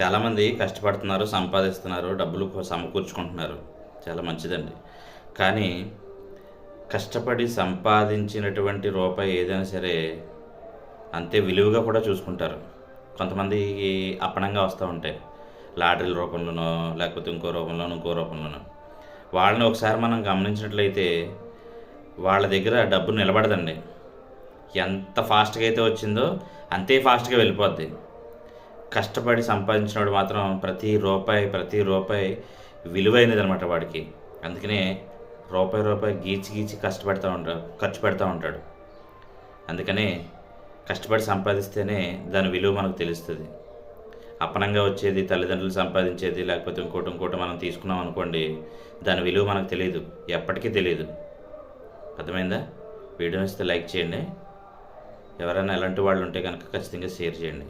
చాలామంది కష్టపడుతున్నారు, సంపాదిస్తున్నారు, డబ్బులు సమకూర్చుకుంటున్నారు. చాలా మంచిదండి. కానీ కష్టపడి సంపాదించినటువంటి రూపాయి ఏదైనా సరే అంతే విలువగా కూడా చూసుకుంటారు. కొంతమందికి అప్పనంగా వస్తూ ఉంటాయి. లాటరీల రూపంలోనో, లేకపోతే ఇంకో రూపంలోనో, ఇంకో రూపంలోనో. వాళ్ళని ఒకసారి మనం గమనించినట్లయితే వాళ్ళ దగ్గర డబ్బు నిలబడదండి. ఎంత ఫాస్ట్‌గా అయితే వచ్చిందో అంతే ఫాస్ట్‌గా వెళ్ళిపోద్ది. కష్టపడి సంపాదించినోడు మాత్రం ప్రతి రూపాయి, ప్రతి రూపాయి విలువైనదనమాట వాడికి. అందుకనే రూపాయి, రూపాయి గీచి, గీచి ఖర్చు పెడతా ఉంటాడు. అందుకనే కష్టపడి సంపాదిస్తేనే దాని విలువ మనకు తెలుస్తది. అప్పనంగా వచ్చేది, తల్లిదండ్రులు సంపాదించేది, లేకపోతే ఇంకోటి, ఇంకోటి మనం తీసుకున్నాం అనుకోండి, దాని విలువ మనకు తెలీదు. ఎప్పటికీ తెలీదు. అర్థమైందా? వీడియో నచ్చితే లైక్ చేయండి. ఎవరైనా ఎలాంటి వాళ్ళు ఉంటే గనక ఖచ్చితంగా షేర్ చేయండి.